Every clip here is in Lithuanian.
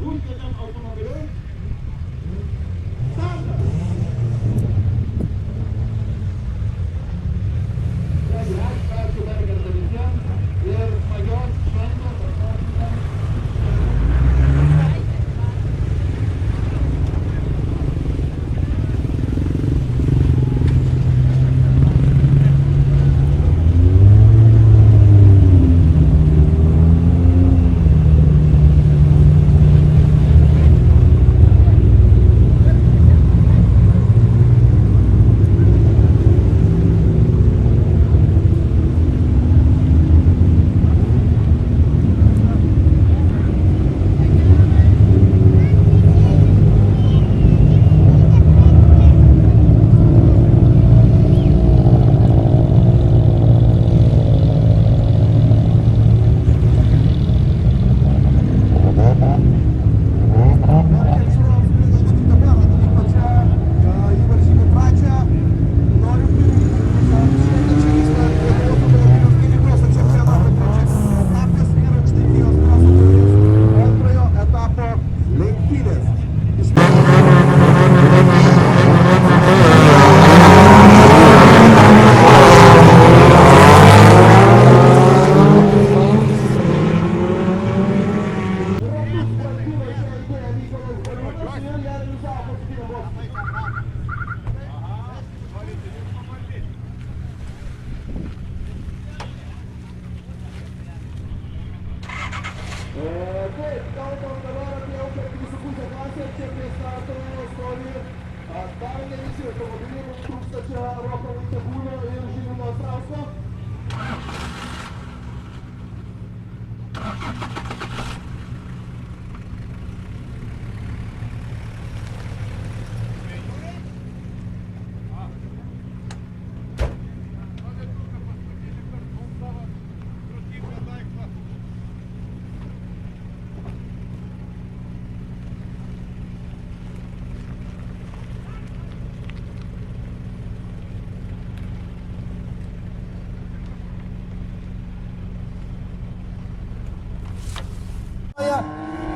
Uždedam automobiliu. Startas. Ačiū dar kartą visiems ir smagios šventės. Taip, kalbam dabar apie auką 3,5 klasę, čia prie starto stovi dar ne visi automobiliai, mums trūksta čia Roko Vaitekūno ir Žilvino Astrausko.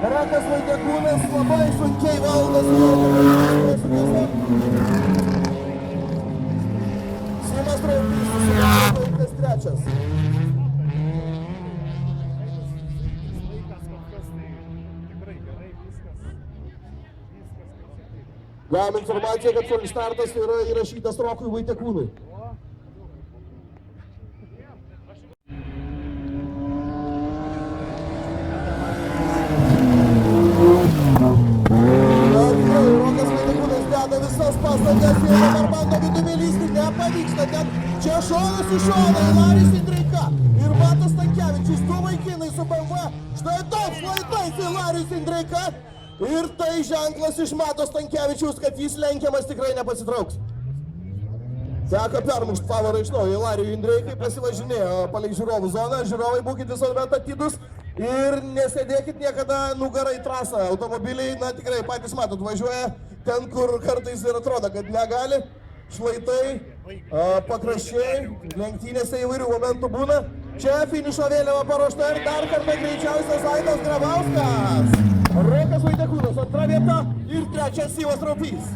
Rokas Vaitekūnas labai sunkiai valdosi. Simas Traupys susilaukęs trečias. Gavom informaciją, kad startas yra įrašytas Rokui Vaitekūnui. Visas pastangas ir dabar bando vidumi lysti, nepavyksta, ten čia šonas į šoną, Laris Indreika ir Matas Stankevičius, du vaikinai su BMW, štai toks laidais į Laris Indreika ir tai ženklas iš Mato Stankevičius, kad jis lenkiamas tikrai nepasitrauks. Teko permušti pavarą iš naujo, Larijui Indreikai pasivažinėjo palei žiūrovų zoną, žiūrovai būkit visuomet atidus ir nesėdėkit niekada nugarą į trasą, automobiliai, na tikrai patys matot, važiuoja ten, kur kartais ir atrodo, kad negali, šlaitai, pakraščiai, lenktynėse įvairių momentų būna. Čia finišo vėliava paruošta ir dar kartą greičiausias Aidas Grabauskas. Rokas Vaitekūnas antra vieta ir trečias Simas Traupys.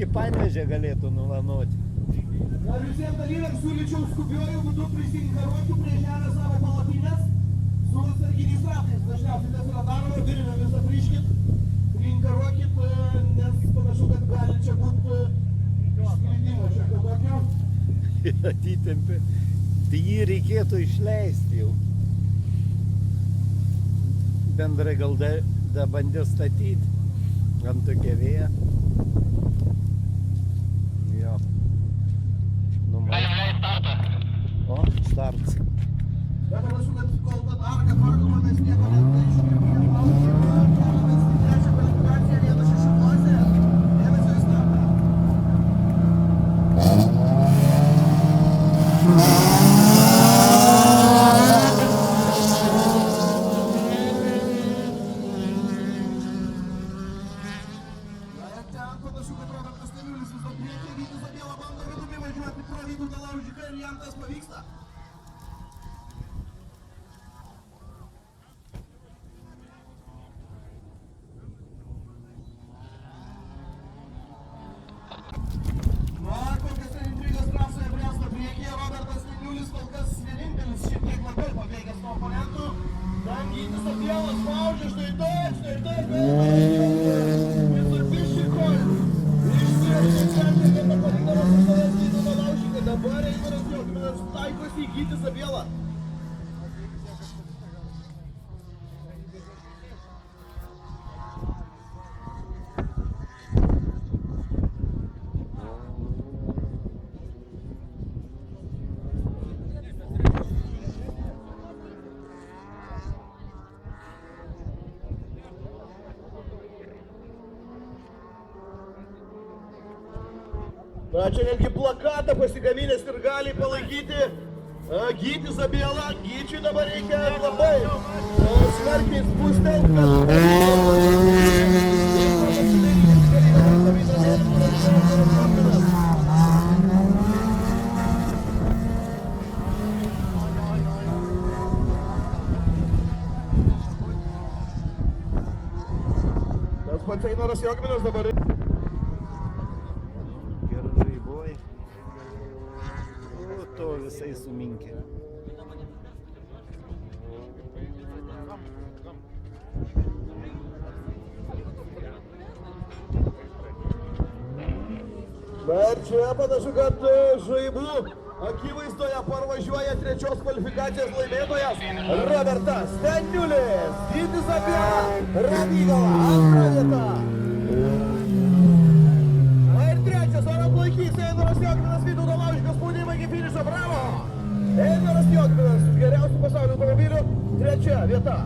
iki Panevėžio galėtų nuvanuoti. Na, visiems dalyviams siūlyčiau skubiuoju būdu prisiinkaruoti prie žemės savo palapinės su atsarginiais ratais. Dažniausiai tas yra daroma, virvėmis apriškit, priinkaruokit, nes panašu, kad gali čia būti sklidimo šiokio tokio. Atitempė. Tai jį reikėtų išleisti jau. Bendrai gal da bandė statyti ant tokia vėja. Jo. O, startas. Bet panašu, kad kol ta arka tvarkoma, mes nieko neataiškime. Keliamės į trečią kvalifikaciją, 1-6 klasė. Dėmesio į startą. Panašu, kad Robertas Staniulis vis dar priekį, Vytis Zabiela bando vidumi važiuoti pro Vytautą Laužiką ir jam tas pavyksta. Na, kokias ten intrigas trasoje bręsta priekyje, Robertas Staniulis kol kas vienintelis šiek tiek labiau pabėgęs nuo oponentų. Ten Vytis Zabiela spaudžia, štai taip, dabar Eivaras Jokiminas taikosi į Vytį Zabielą. Na, čia netgi plakatą pasigaminęs ir gali palaikyti Gytį Zabielą. Gyčiui dabar reikia labai smarkiai spustelt, tas pats Einoras Jokiminas dabar. To visai suminkė. Na ir čia panašu, kad žaibų akivaizdoje parvažiuoja trečios kvalifikacijos laimėtojas Robertas Staniulis. Vytis Zabiela, Radvila, antra vieta. Na ir trečias, ar atlaikys Einoras Jokiminas, Vytauto Laužikas spaudimą iki finišo, bravo! Einoras Jokiminas, geriausių pasaulio automobilių, trečia vieta.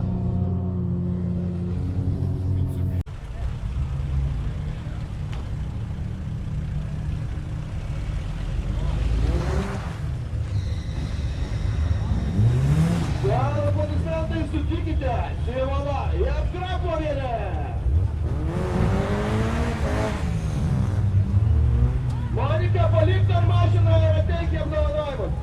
Aplodismentai, sutikite, Simona Jevgrafovienė. Monika, palik dar mašiną ir ateik į apdovanojimus.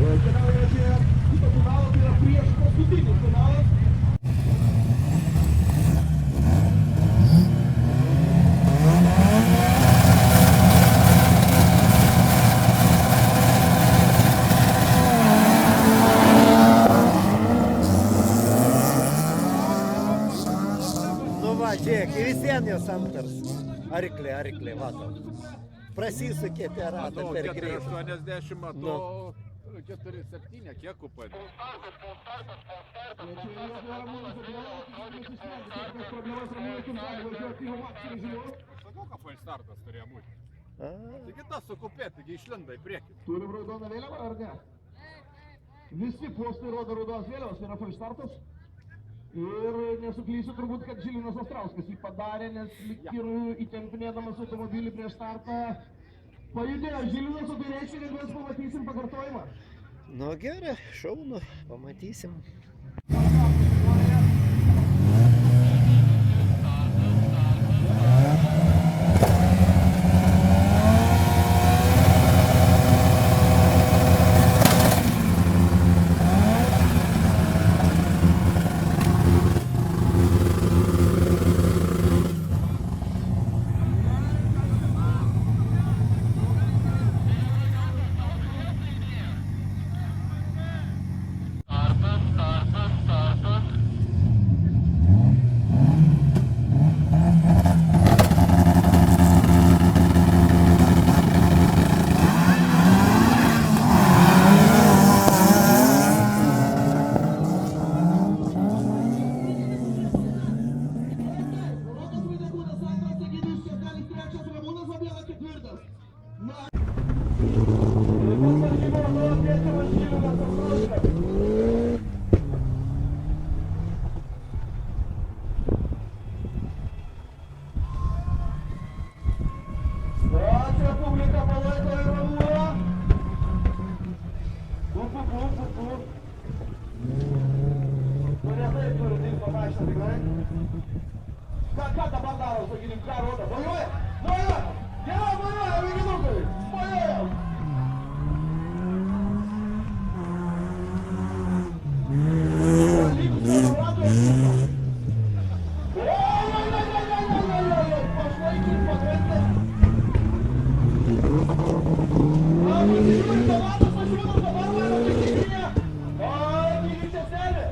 Keliaujate į kitą finalą, tai yra prieš paskutinį finalą. Nu va, žiūrėk, ir vis vien jos antras. Arklė, matom. Prasisukė per ratą per greitą. 480, Nu. 4,7, kiek kupai? Sakau, kad falstartas turėjo būti. A, Taigi tas su kupė, taigi išlinda į priekį. Turim raudoną vėliavą ar ne? Visi postai rodo raudonas vėliavas, tai yra falštartas. Ir nesuklysiu turbūt, kad Žilinas Ostrauskas jį padarė, nes lyg ir įtempinėdamas automobilį prieš startą pajudėjo Žilinas, o tai reiškia, kad mes pamatysim pakartojimą. nu gerai, šaunu, pamatysim. Ką dabar daro, sakykim, ką rodo? Važiuoja! Važiuoja! Gerai, važiuoja, vaikinukai! Važiuoja! Lygus mano ratų atsuko. Oi! Pašlaikit, pakrentės! Pasižiūrint, Donatas važiuoja, dabar važiuoja technikinė! Lygiai seselė!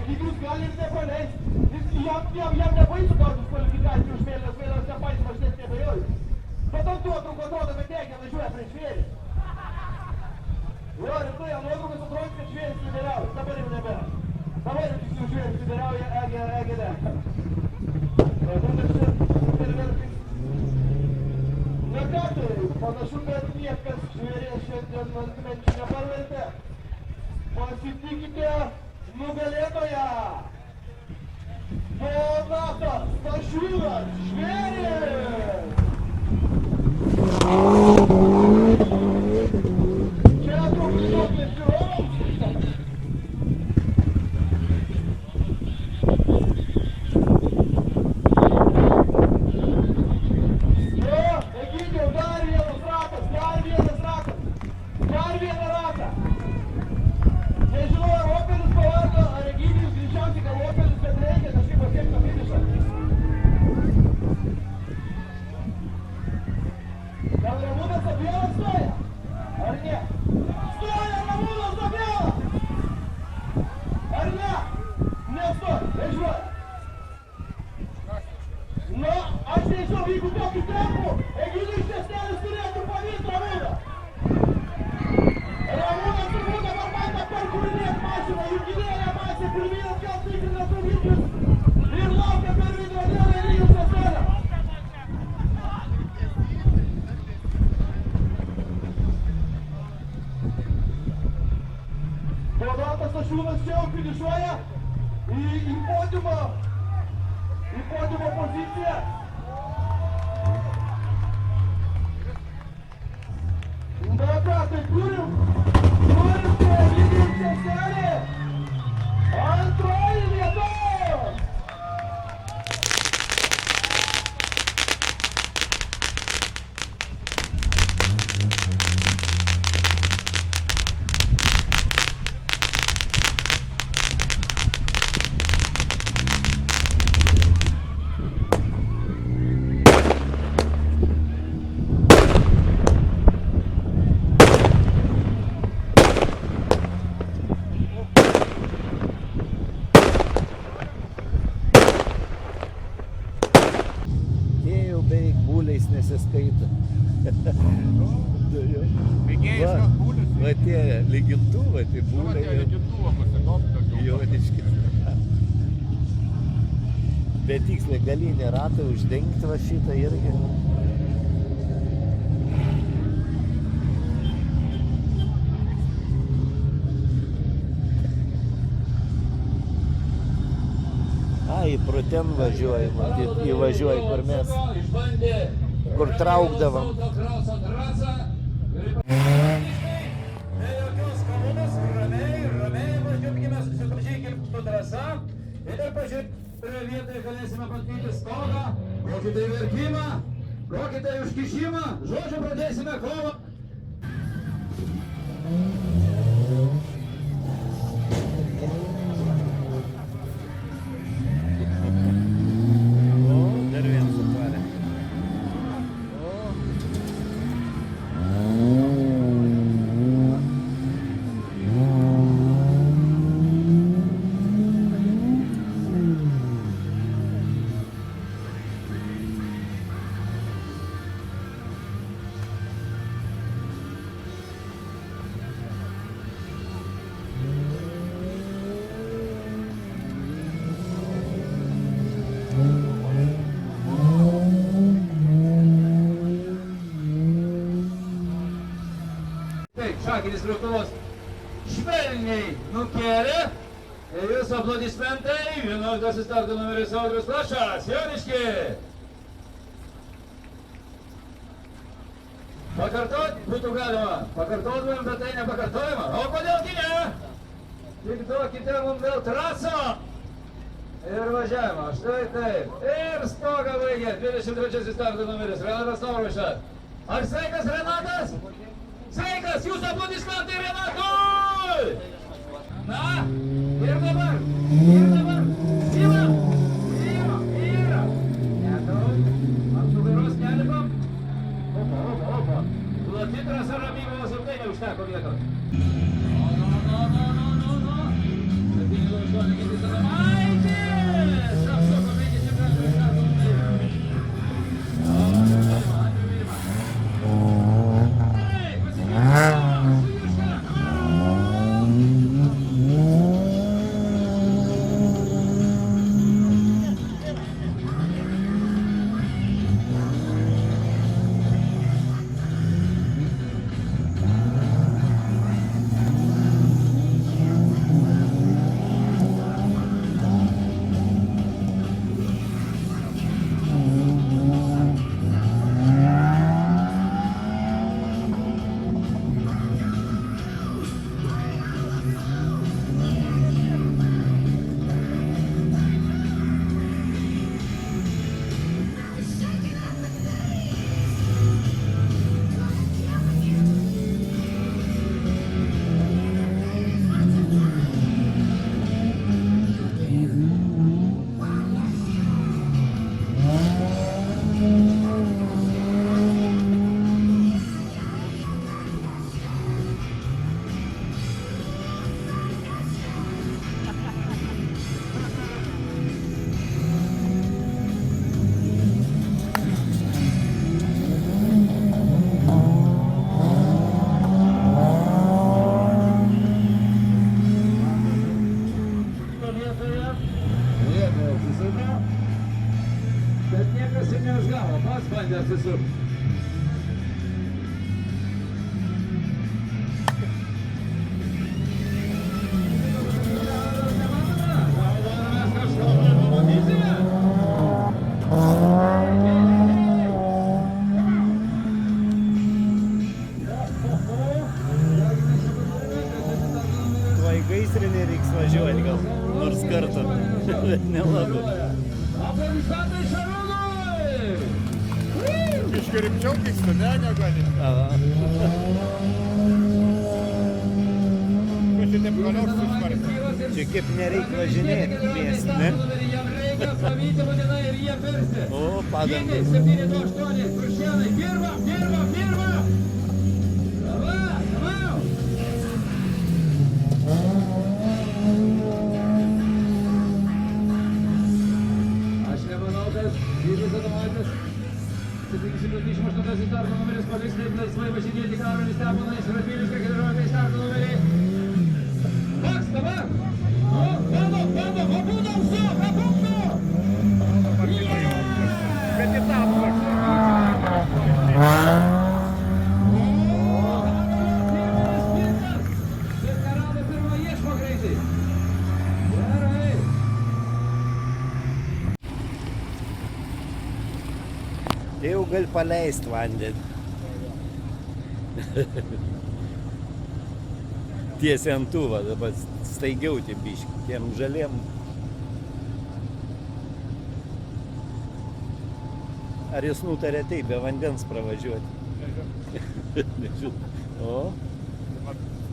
Lygius gali ir nepraleisti. Jam nebaisu gauti kvalifikacijų už vėliavas, vėliavas nepaisima, aš net nebejoju. Bet ant nuotraukų atrodo, kad Egė važiuoja prieš žvėrį. Jo, rimtai, ant nuotraukos atrodo, kad žvėris lyderiauja. Dabar jau nebėra. Dabar jau tiksliau žvėris lyderiauja, Egė ne. Na ką tai, panašu, kad niekas žvėrės šiandien ant menčių neparvertė. Pasitikite nugalėtoją! Donatas Stasiūnas, žvėris! Čia truputėlės žiūrovams. Egidijau, dar vienas ratas, dar vieną ratą. Nežinau, ar Opelis pavargo, ar Egidijus greičiausiai gal Opelis, bet reikia kažkaip pasiekti finišą. Gal Ramūnas Zabielas stoja? Ar ne? Stoja Ramūnas Zabielas! Ar ne? Nestoja, važiuoja. Na, aš nežinau, jeigu tokiu tempu, Egidijus Česnelis turėtų pavykt Ramūną. Ramūnas turbūt dabar bando perkūrinėt mašiną, juk gynėja masė pirmyn atgal tikrina saugiklius ir laukia per vidrodėlę Egidijus Česnelio. Donatas Stasiūnas čia jau finišuoja į podiumą poziciją. Na ką, tai turim Egidijų Česnelį. Antroji vieta. lygintuvą, tai Nu, va, tie būlė lygintuvo pasidopti. joniški. Bet tiksliai galinį ratą uždengti va šitą irgi. Ai, pro ten važiuoji, matyt, įvažiuoji, kur mes, kur traukdavom. Be jokios kalbos, ramiai važiuokime, susipažinkim su trasa ir pažiūrėkime, kurioje vietoje galėsime matyti stogą, kokį tai vertimą, kokį tai užkišimą, žodžiu, pradėsime kovą. O, dar vienas atvarė. Taip, šakinis rūtuvos švelniai nukėlė. Ir jūsų aplodismentai, 11 starto numeris Audrius Lašas, Joniški. Pakartot būtų galima, pakartotumėm, bet tai nepakartojama. O kodėlgi ne? Tik duokite mums vėl trasą. Ir važiavimą, štai taip. Ir stogą baigė, 23 starto numeris, Renatas Norvišas. Ar sveikas Renatas? Sveikas, jūsų aplodismentai Renatui! Na, ir dabar, yra. Nedaug, ant nugaros nelipam. Opa. Plati trasa ramybos ilgai neužteko vietos. No. 7-8 kiti Salamaitės! Apsuko 52 starto numerį. Bet niekas ir neužgavo, pats bandė atsisukti. Tuo į gaisrinį reiks važiuoti gal nors kartą, bet nelabai. Aplodismentai Šarūnui! Biškai rimčiau vyksta, ne, negali. Aha. Ko čia taip toliau susmarti? Čia kaip nereik važinėti mieste, ne? Jam reikia pavyti būtinai ir jie pirsti. O, padangos. 728, Krušienai, pirma! Davai! Aš nemanau, kad Vytis Adomaitis 728 starto numeris paliks taip laisvai važinėti Karolį Steponą iš Radviliškio 14 starto numerį. gali paleisti vandenį. Tiesiai ant tų, va, dabar staigiau tie biški, tiem žaliem. Ar jis nutarė taip, be vandens pravažiuoti? Nežinau. O?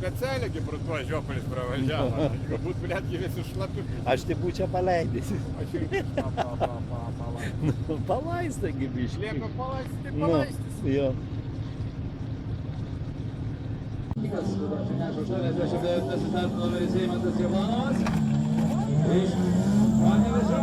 Specialiai gi pro tuo žiopalis pravažiavo. Galbūt, blėt, jį visi šlapi. Aš tai būčiau paleidęs. Aš irgi palaistys. Palaista gi biški. Lieka palaistys, tai Nu, palaistys. jo. Dabar neša 89 starto numeris Eimantas Jevlanovas. Iš Panevėžio.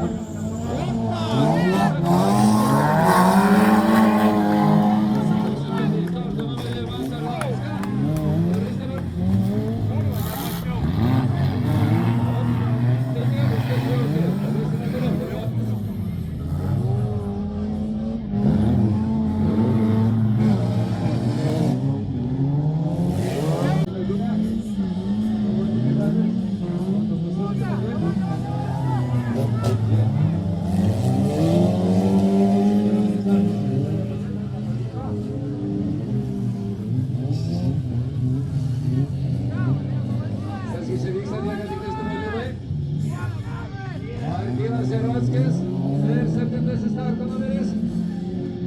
Martynas Jarockis ir 7 starto numeris.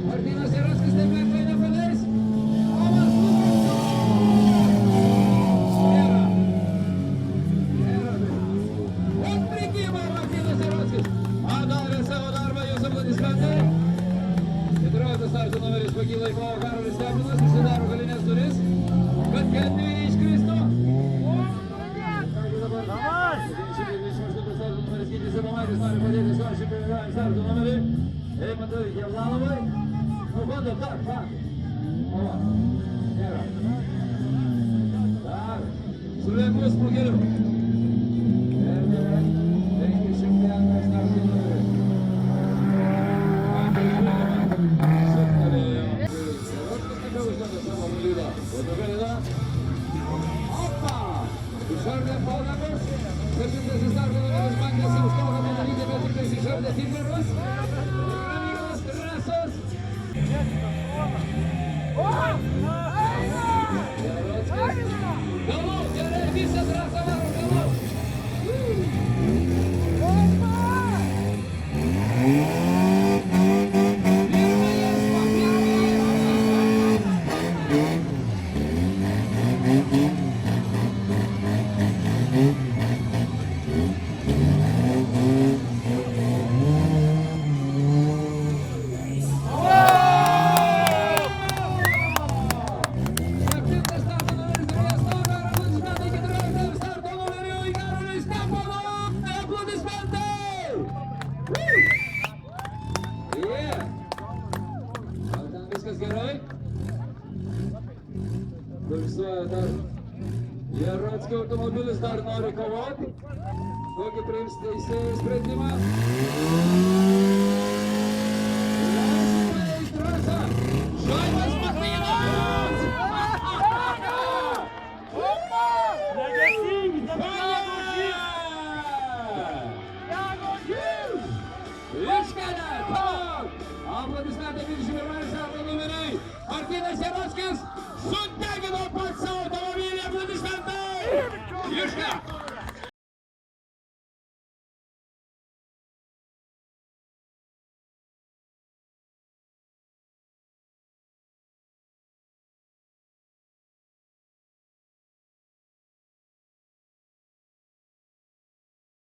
Martynas Jarockis taip lengvai nepaleis. Tomas Nėra. Atprikimą Martynas Jarockis. Padarė savo darbą, jūs aplodismentai. 14 starto numeris pakyla į kovą Karolis Stepinas, užsidaro galinės duris, kad kelniai neiškristų. Samaitis nori padėti suaršį pirmajam starto numerį. Eimantui Jevlanovai. Nu, bandom dar, O, nėra. Dar. Su lengvu smūgeliu. Ir beveik 502 starto numerį. Suktelėjo. Jarockis nebeuždeda savo nulydą. Autogalina. Opa! Išardė Paunakas. 7 starto numeris bandėsi už to, kad padaryti, bet tik tais išardė Hitleras. Ramynas Trasas. Jarockis. Galu, gerai, visą trasą varo galu. Viskas gerai. Kursuoja dar Jarockio automobilis, dar nori kovoti. Kokį priims teisėjų sprendimą. Leisime į trasą. Šaimas Martynas! Iškelia! Aplodismentai 21 starto numeriai. Martynas Jarockis su